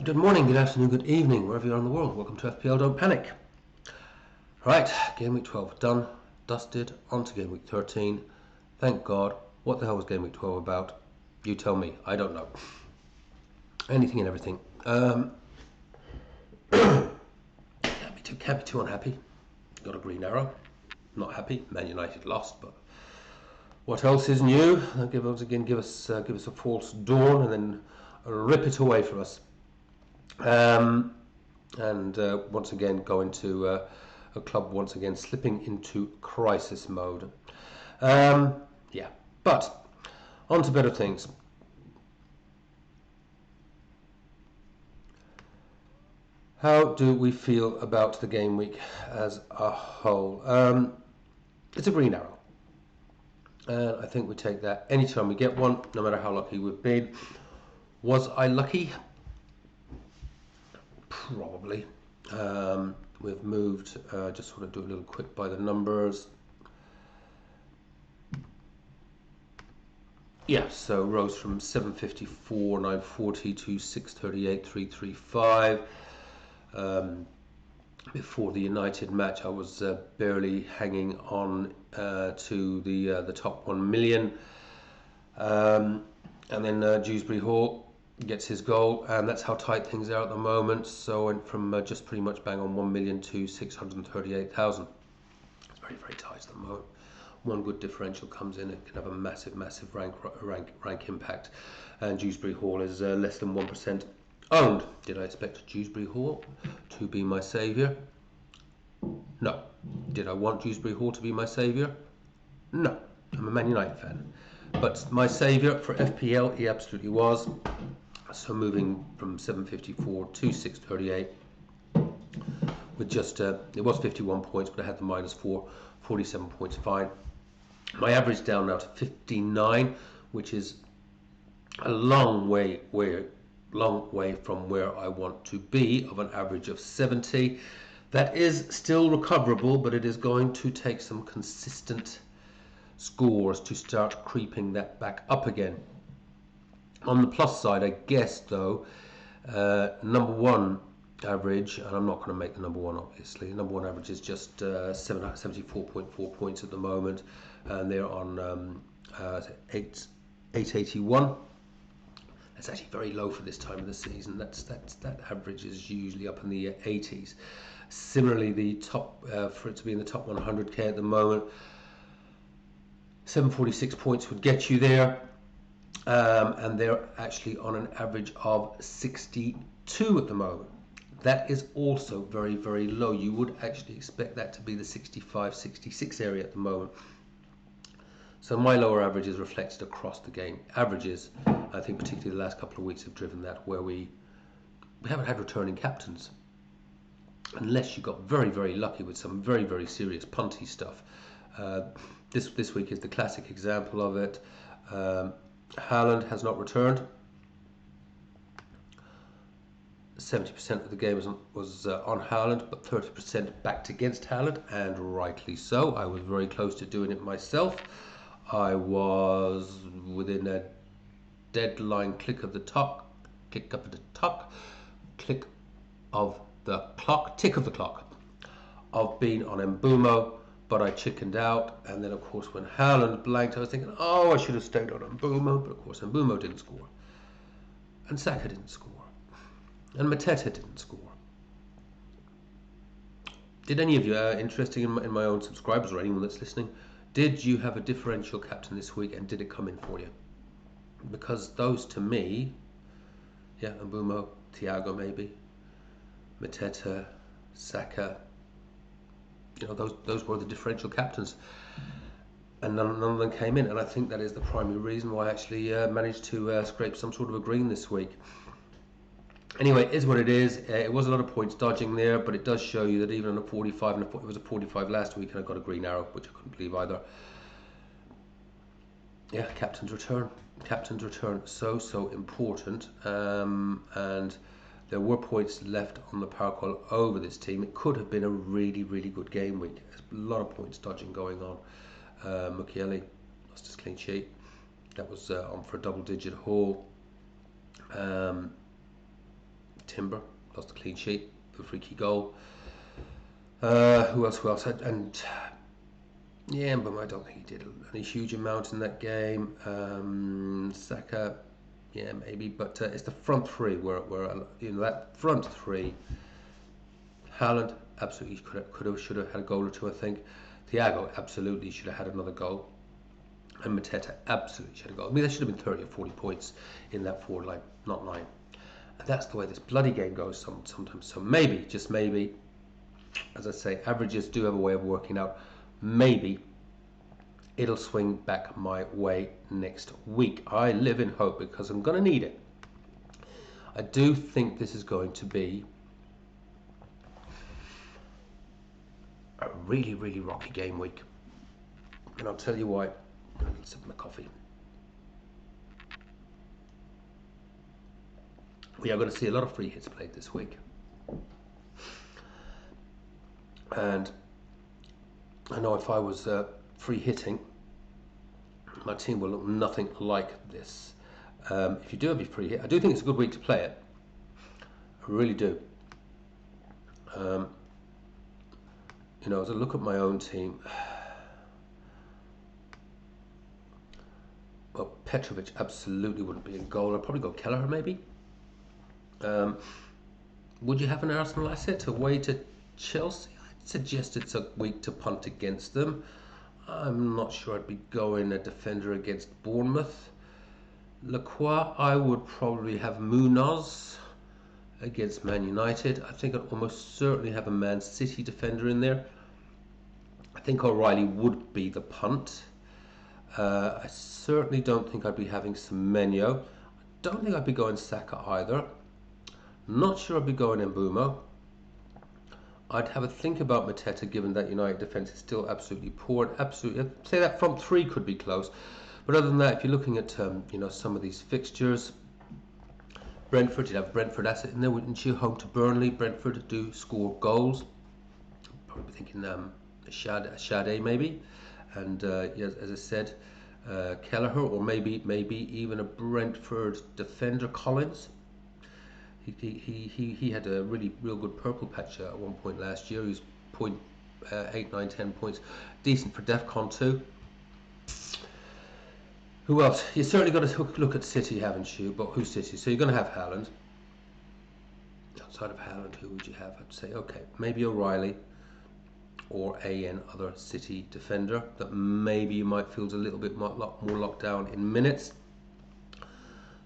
Good morning, good afternoon, good evening, wherever you are in the world. Welcome to FPL, don't panic. Right, game week 12 done, dusted, on to game week 13. Thank God. What the hell was game week 12 about? You tell me, I don't know. Anything and everything. Can't be too unhappy. Got a green arrow. Not happy. Man United lost, but what else is new? Give us a false dawn and then rip it away from us. And once again go into a club once again slipping into crisis mode. Yeah, but on to better things. How do we feel about the game week as a whole? It's a green arrow, and I think we take that anytime we get one, no matter how lucky we've been. Was I lucky? Probably. We've moved, just sort of do a little quick by the numbers. Yeah, so rose from 754, 940 to 638, 335. Before the United match, I was barely hanging on to the top 1 million. And then Dewsbury Hall gets his goal, and that's how tight things are at the moment. So I went from just pretty much bang on 1 million to 638,000. It's very, very tight at the moment. One good differential comes in, it can have a massive rank impact. And Dewsbury Hall is less than 1% owned. Did I expect Dewsbury Hall to be my saviour? No. Did I want Dewsbury Hall to be my saviour? No. I'm a Man United fan. But my saviour for FPL, he absolutely was. So moving from 754 to 638 with just, it was 51 points, but I had the -4, 47 points fine. My average down now to 59, which is a long way from where I want to be, of an average of 70. That is still recoverable, but it is going to take some consistent scores to start creeping that back up again. On the plus side, I guess, though, number one average, and I'm not going to make the number one, obviously. Number one average is just 74.4 points at the moment, and they're on 881. That's actually very low for this time of the season. That average is usually up in the 80s. Similarly, the top for it to be in the top 100k at the moment, 746 points would get you there. And they're actually on an average of 62 at the moment. That is also very, very low. You would actually expect that to be the 65, 66 area at the moment. So my lower average is reflected across the game. Averages, I think particularly the last couple of weeks have driven that, where we haven't had returning captains. Unless you got very, very lucky with some very, very serious punty stuff. This week is the classic example of it. Haaland has not returned. 70% of the game was on Haaland, but 30% backed against Haaland, and rightly so. I was very close to doing it myself. I was within a deadline click of the clock, tick of the clock of being on Mbumo, but I chickened out. And then, of course, when Haaland blanked, I was thinking, oh, I should have stayed on Mbumo, but of course Mbumo didn't score, and Saka didn't score, and Mateta didn't score. Did any of you, interesting in my own subscribers or anyone that's listening, did you have a differential captain this week, and did it come in for you? Because those, to me, yeah, Mbumo, Thiago maybe, Mateta, Saka, you know, those were the differential captains, and none of them came in. And I think that is the primary reason why I actually managed to scrape some sort of a green this week. Anyway, it is what it is. It was a lot of points dodging there, but it does show you that even on a 45, and it was a 45 last week, and I got a green arrow, which I couldn't believe either. Yeah, captain's return. Captain's return, so important. And there were points left on the power call over this team. It could have been a really, really good game week. There's a lot of points dodging going on. Mukiele lost his clean sheet. That was on for a double-digit haul. Timber lost a clean sheet for a free kick goal. Who else? And yeah, but I don't think he did any huge amount in that game. Saka, yeah, maybe, but it's the front three where that front three. Haaland absolutely should have had a goal or two, I think. Thiago absolutely should have had another goal. And Mateta absolutely should have got. I mean, there should have been 30 or 40 points in that forward line, not 9. And that's the way this bloody game goes sometimes. So maybe, just maybe, as I say, averages do have a way of working out. Maybe it'll swing back my way next week. I live in hope because I'm going to need it. I do think this is going to be a really, really rocky game week. And I'll tell you why. Let's sip my coffee. We are going to see a lot of free hits played this week. And I know if I was free hitting, my team will look nothing like this. If you do have your free hit, I do think it's a good week to play it. I really do. As I look at my own team, well, Petrovic absolutely wouldn't be in goal. I'd probably go Kelleher maybe. Would you have an Arsenal asset away to Chelsea? I'd suggest it's a week to punt against them. I'm not sure I'd be going a defender against Bournemouth. Lacroix, I would probably have Munoz against Man United. I think I'd almost certainly have a Man City defender in there. I think O'Reilly would be the punt. I certainly don't think I'd be having Semenyo. I don't think I'd be going Saka either. Not sure I'd be going Mbeumo. I'd have a think about Mateta, given that United defence is still absolutely poor. Absolutely, I'd say that front three could be close. But other than that, if you're looking at some of these fixtures, Brentford, you'd have Brentford asset in there, wouldn't you? Home to Burnley. Brentford do score goals. Probably thinking Sade maybe, and as I said, Kelleher, or maybe even a Brentford defender, Collins. He had a real good purple patch at one point last year. He was 8, 9, 10 points, decent for DEFCON 2. Who else? You certainly got to look at City, haven't you? But who's City? So you're going to have Haaland. Outside of Haaland, who would you have? I'd say, okay, maybe O'Reilly or other City defender that maybe you might feel a little bit more locked down in minutes.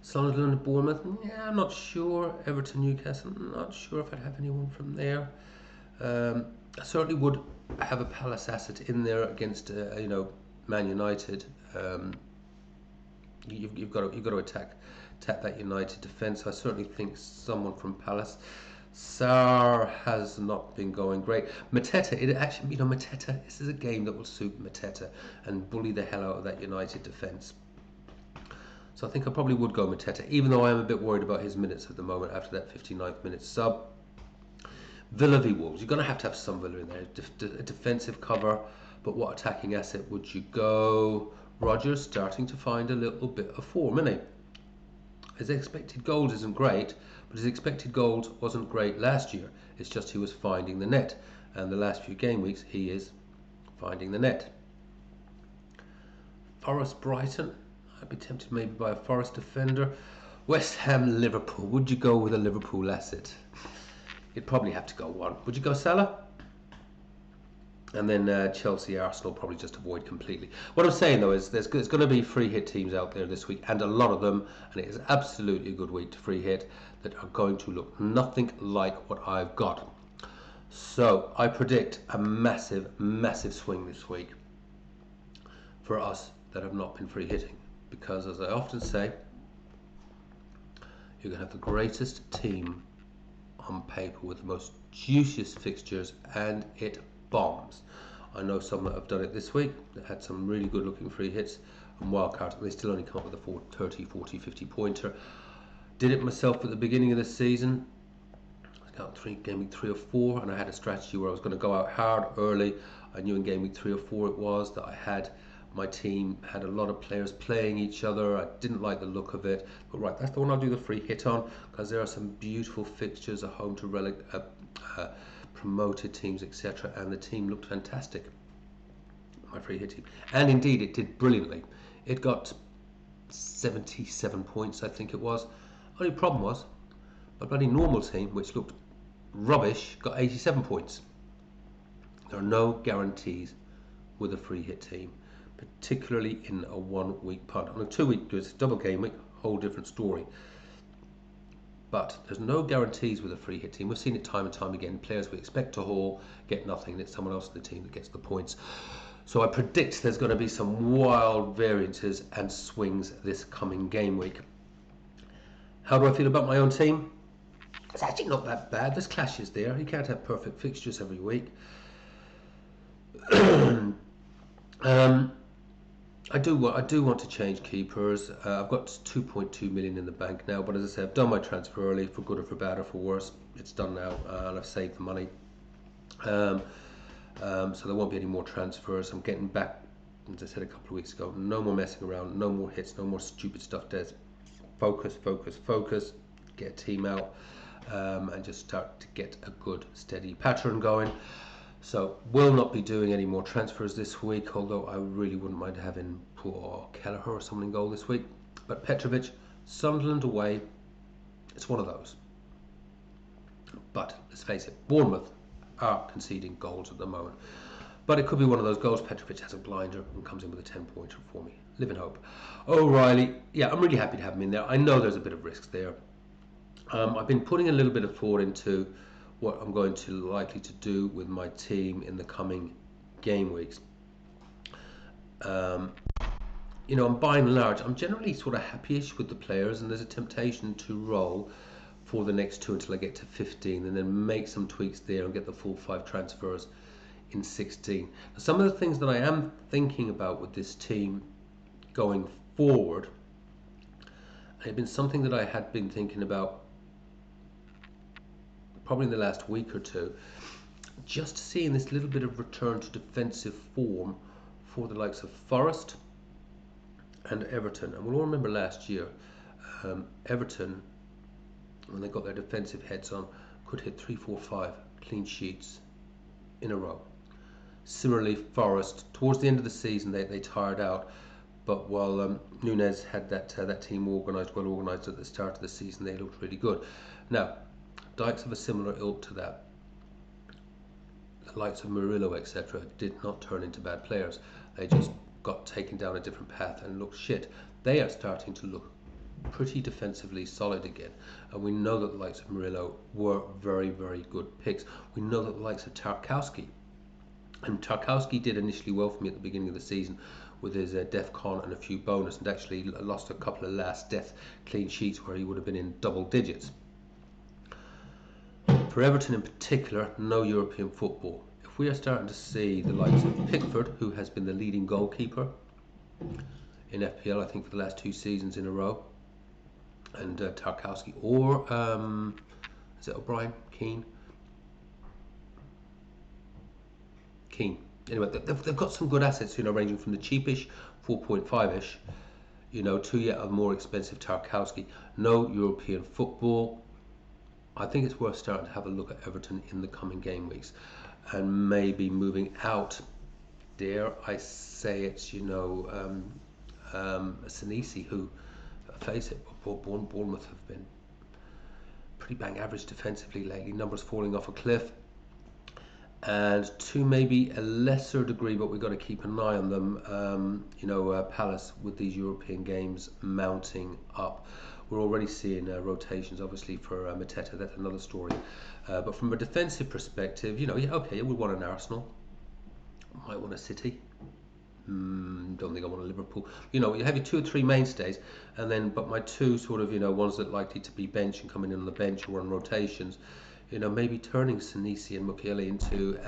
Sunderland, Bournemouth, yeah, I'm not sure. Everton, Newcastle, I'm not sure if I'd have anyone from there. I certainly would have a Palace asset in there against, Man United. You've got to attack that United defence. I certainly think someone from Palace. Sarr has not been going great. Mateta, Mateta, this is a game that will suit Mateta and bully the hell out of that United defence. So I think I probably would go Mateta, even though I am a bit worried about his minutes at the moment after that 59th minute sub. Villa v Wolves, you're going to have some Villa in there. Defensive cover, but what attacking asset would you go? Rodgers starting to find a little bit of form, isn't he? His expected goals isn't great, but his expected goals wasn't great last year. It's just he was finding the net, and the last few game weeks he is finding the net. Forest Brighton, I'd be tempted maybe by a Forest defender. West Ham Liverpool, would you go with a Liverpool asset? You'd probably have to go one. Would you go Salah? And then Chelsea, Arsenal, probably just avoid completely. What I'm saying though is there's going to be free hit teams out there this week, and a lot of them, and it is absolutely a good week to free hit, that are going to look nothing like what I've got. So I predict a massive, massive swing this week for us that have not been free hitting, because as I often say, you're going to have the greatest team on paper with the most juiciest fixtures, and it bombs. I know some that have done it this week that had some really good looking free hits and wildcards, but they still only come up with a 30, 40, 50 pointer. Did it myself at the beginning of the season. I got game week 3 or 4, and I had a strategy where I was going to go out hard early. I knew in game week 3 or 4 it was that I had My team had a lot of players playing each other. I didn't like the look of it, but right, that's the one I'll do the free hit on, because there are some beautiful fixtures at home to promoted teams, etc., and the team looked fantastic, my free hit team, and indeed it did brilliantly. It got 77 points, I think it was. Only problem was my bloody normal team, which looked rubbish, got 87 points. There are no guarantees with a free hit team, particularly in a 1 week punt. On a 2 week, it's double game week, whole different story. But there's no guarantees with a free hit team. We've seen it time and time again. Players we expect to haul get nothing, and it's someone else in the team that gets the points. So I predict there's going to be some wild variances and swings this coming game week. How do I feel about my own team? It's actually not that bad. There's clashes there. You can't have perfect fixtures every week. I do want to change keepers. I've got 2.2 million in the bank now, but as I said, I've done my transfer early, for good or for bad or for worse. It's done now, and I've saved the money. So there won't be any more transfers. I'm getting back, as I said a couple of weeks ago, no more messing around, no more hits, no more stupid stuff. Des, focus, get a team out, and just start to get a good steady pattern going. So will not be doing any more transfers this week, although I really wouldn't mind having Kelleher or someone in goal this week. But Petrovic, Sunderland away, it's one of those. But let's face it, Bournemouth are conceding goals at the moment. But it could be one of those goals. Petrovic has a blinder and comes in with a 10-pointer for me. Live in hope. O'Reilly, yeah, I'm really happy to have him in there. I know there's a bit of risk there. I've been putting a little bit of thought into what I'm going to likely to do with my team in the coming game weeks. You know, by and large, I'm generally sort of happyish with the players, and there's a temptation to roll for the next 2 until I get to 15, and then make some tweaks there and get the full 5 transfers in 16. Now, some of the things that I am thinking about with this team going forward have been something that I had been thinking about probably in the last week or two, just seeing this little bit of return to defensive form for the likes of Forest and Everton. And we'll all remember last year, Everton, when they got their defensive heads on, could hit 3, 4, 5 clean sheets in a row. Similarly, Forest, towards the end of the season, they tired out. But while Nunes had that team well organised at the start of the season, they looked really good. Now, Dykes of a similar ilk to that, the likes of Murillo, etc., did not turn into bad players. They just got taken down a different path and looked shit. They are starting to look pretty defensively solid again, and we know that the likes of Murillo were very, very good picks. We know that the likes of Tarkowski, and Tarkowski did initially well for me at the beginning of the season with his def con and a few bonus, and actually lost a couple of last death clean sheets where he would have been in double digits. For Everton in particular, no European football. If we are starting to see the likes of Pickford, who has been the leading goalkeeper in FPL, I think for the last 2 seasons in a row, and Tarkowski, or is it O'Brien? Keane. Anyway, they've got some good assets, you know, ranging from the cheapish 4.5ish, you know, to yet a more expensive Tarkowski. No European football. I think it's worth starting to have a look at Everton in the coming game weeks, and maybe moving out, dare I say it, you know, Senesi, who, face it, Bournemouth have been pretty bang average defensively lately, numbers falling off a cliff. And to maybe a lesser degree, but we've got to keep an eye on them, you know, Palace with these European games mounting up. We're already seeing rotations, obviously, for Mateta. That's another story. But from a defensive perspective, you know, yeah, okay, we want an Arsenal. Might want a City. Don't think I want a Liverpool. You know, you have your 2 or 3 mainstays, and then, but my 2 sort of, you know, ones that are likely to be bench and coming in on the bench or on rotations, you know, maybe turning Senesi and Mukiele into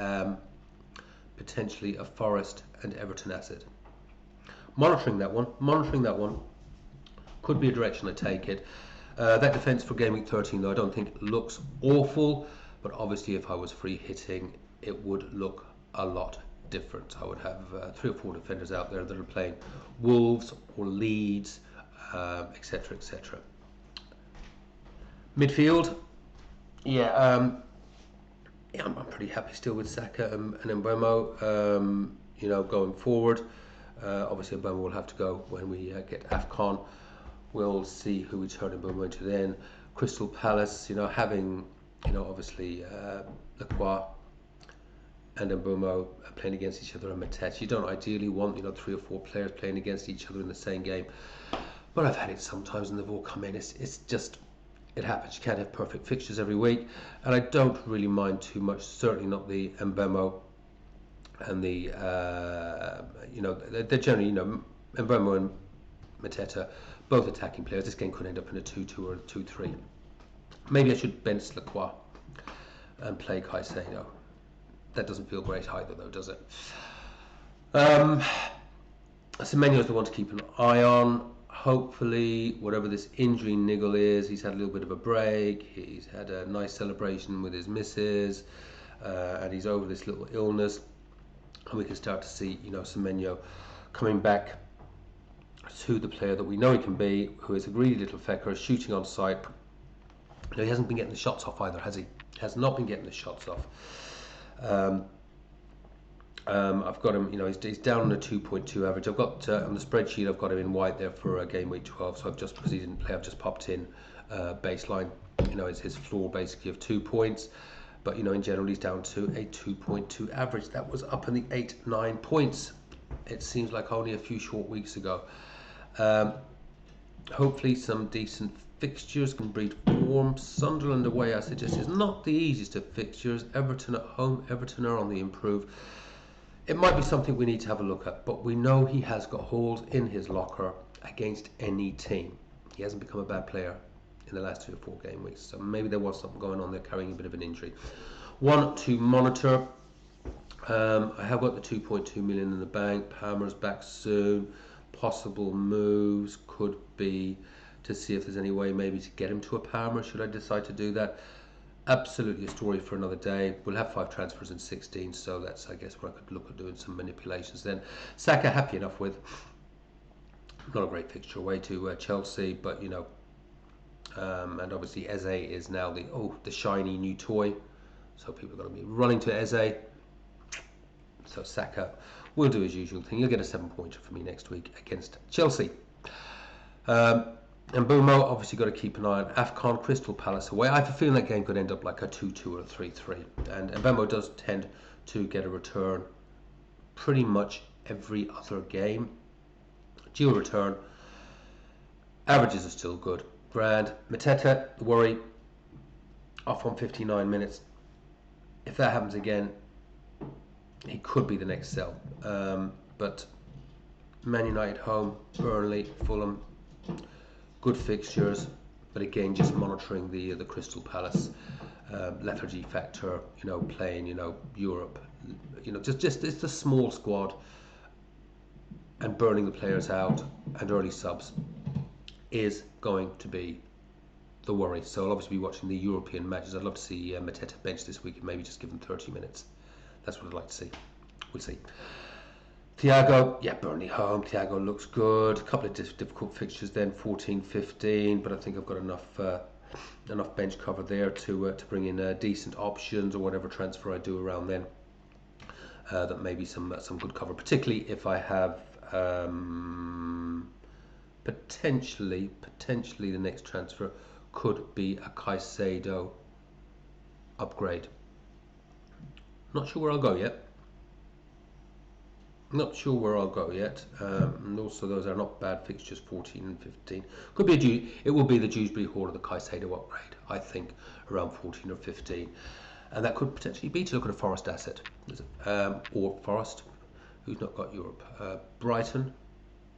potentially a Forest and Everton asset. Monitoring that one. Could be a direction I take it. That defence for game week 13, though, I don't think looks awful, but obviously if I was free hitting, it would look a lot different. I would have 3 or 4 defenders out there that are playing Wolves or Leeds, etc., etc. Midfield, yeah, yeah, I'm pretty happy still with Saka and Mbeumo. You know, going forward, obviously Mbeumo will have to go when we get AFCON. We'll see who we turn Mbeumo into then. Crystal Palace, you know, having, you know, obviously Lacroix and Mbeumo playing against each other, and Matete. You don't ideally want, you know, 3 or 4 players playing against each other in the same game, but I've had it sometimes and they've all come in. It's just, it happens. You can't have perfect fixtures every week, and I don't really mind too much. Certainly not the Mbeumo and the you know, they're generally, you know, Mbeumo and Mateta, both attacking players. This game could end up in a 2-2 or a 2-3. Maybe I should bench Lacroix and play Caicedo. That doesn't feel great either, though, does it? Semenyo is the one to keep an eye on. Hopefully, whatever this injury niggle is, he's had a little bit of a break. He's had a nice celebration with his missus, and he's over this little illness. And we can start to see, you know, Semenyo coming back to the player that we know he can be, who is a greedy little fecker, shooting on sight. You know, he hasn't been getting the shots off either, has he? Has not been getting the shots off. I've got him, you know, he's down on a 2.2 average. I've got on the spreadsheet, I've got him in white there for game week 12. So I've just, because he didn't play, I've just popped in baseline. You know, it's his floor basically of 2 points. But, you know, in general, he's down to a 2.2 average. That was up in the 8-9 points. It seems like only a few short weeks ago. Hopefully some decent fixtures can breed form. Sunderland away, I suggest, is not the easiest of fixtures. Everton at home. Everton are on the improve. It might be something we need to have a look at, but we know he has got holes in his locker against any team. He hasn't become a bad player in the last 2 or 4 game weeks, so maybe there was something going on there, carrying a bit of an injury. One to monitor. I have got the 2.2 million in the bank. Palmer's back soon. Possible moves could be to see if there's any way maybe to get him to a Palmer, should I decide to do that. Absolutely a story for another day. We'll have 5 transfers in 16, so that's, I guess, where I could look at doing some manipulations then. Saka, happy enough with. Not a great fixture away to Chelsea, but, you know, and obviously Eze is now the shiny new toy, so people are going to be running to Eze. So Saka will do his usual thing. You'll get a 7-pointer for me next week against Chelsea. And Mbeumo, obviously got to keep an eye on AFCON. Crystal Palace away. I have a feeling that game could end up like a 2-2 or a 3-3. And Mbeumo does tend to get a return pretty much every other game. Dual return. Averages are still good. Grand. Mateta, worry. Off on 59 minutes. If that happens again, he could be the next sell. But Man United home, Burnley, Fulham. Good fixtures, but again, just monitoring the Crystal Palace lethargy factor. You know, playing, you know, Europe. You know, just it's a small squad, and burning the players out and early subs is going to be the worry. So I'll obviously be watching the European matches. I'd love to see Mateta bench this week and maybe just give him 30 minutes. That's what I'd like to see. We'll see. Thiago, yeah, Burnley home. Thiago looks good. A couple of difficult fixtures then, 14-15, but I think I've got enough bench cover there to bring in decent options or whatever transfer I do around then. That may be some good cover, particularly if I have potentially the next transfer could be a Caicedo upgrade. Not sure where I'll go yet. Not sure where I'll go yet. And also those are not bad fixtures, 14 and 15. Could be it will be the Dewsbury Hall or the Caicedo upgrade, I think, around 14 or 15. And that could potentially be to look at a Forest asset. Or Forest, who's not got Europe. Brighton,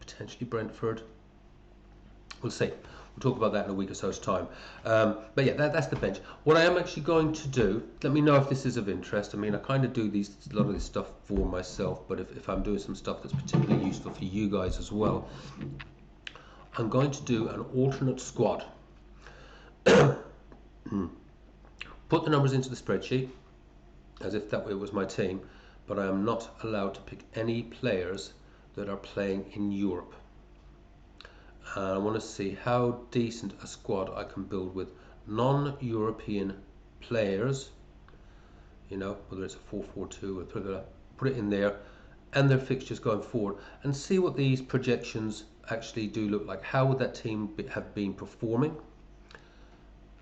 potentially Brentford. We'll see. We'll talk about that in a week or so's time. But yeah, that's the bench. What I am actually going to do, let me know if this is of interest. I mean, I kind of do a lot of this stuff for myself, but if I'm doing some stuff that's particularly useful for you guys as well, I'm going to do an alternate squad. Put the numbers into the spreadsheet, as if that way it was my team, but I am not allowed to pick any players that are playing in Europe. I want to see how decent a squad I can build with non-European players, you know, whether it's a 4-4-2 or 3, put it in there, and their fixtures going forward, and see what these projections actually do look like. How would that team have been performing,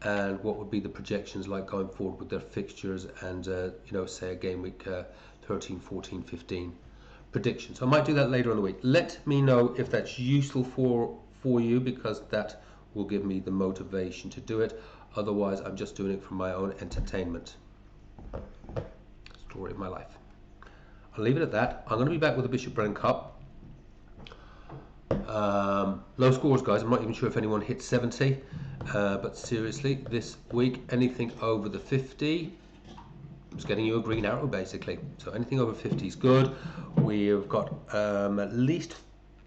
and what would be the projections like going forward with their fixtures and you know, say a game week 13, 14, 15 predictions. I might do that later in the week. Let me know if that's useful for you, because that will give me the motivation to do it. Otherwise, I'm just doing it for my own entertainment. Story of my life. I'll leave it at that. I'm going to be back with the Bishop Brennan Cup. Low scores, guys. I'm not even sure if anyone hit 70, but seriously, this week, anything over the 50, it's getting you a green arrow, basically. So anything over 50 is good. We've got at least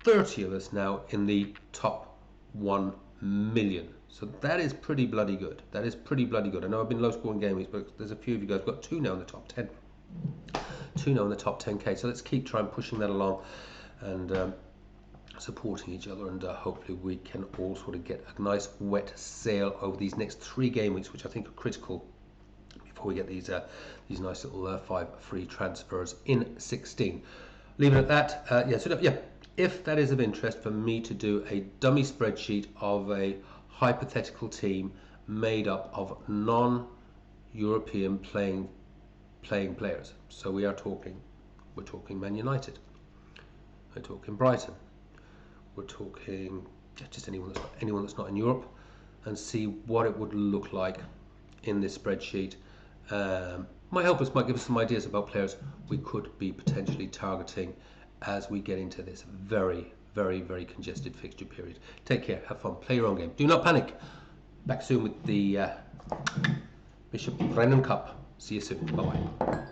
30 of us now in the top 1 million. So that is pretty bloody good. That is pretty bloody good. I know I've been low scoring game weeks, but there's a few of you guys. We've got 2 now in the top 10. 2 now in the top 10k. So let's keep trying pushing that along and supporting each other, and hopefully we can all sort of get a nice wet sail over these next 3 game weeks, which I think are critical before we get these nice little 5 free transfers in 16. Leave it at that. If that is of interest for me to do a dummy spreadsheet of a hypothetical team made up of non-European playing players. So we're talking Man United, we're talking Brighton, we're talking just anyone that's not in Europe, and see what it would look like in this spreadsheet. Might give us some ideas about players we could be potentially targeting as we get into this very, very, very congested fixture period. Take care, have fun, play your own game. Do not panic. Back soon with the Bishop Brennan Cup. See you soon. Bye-bye.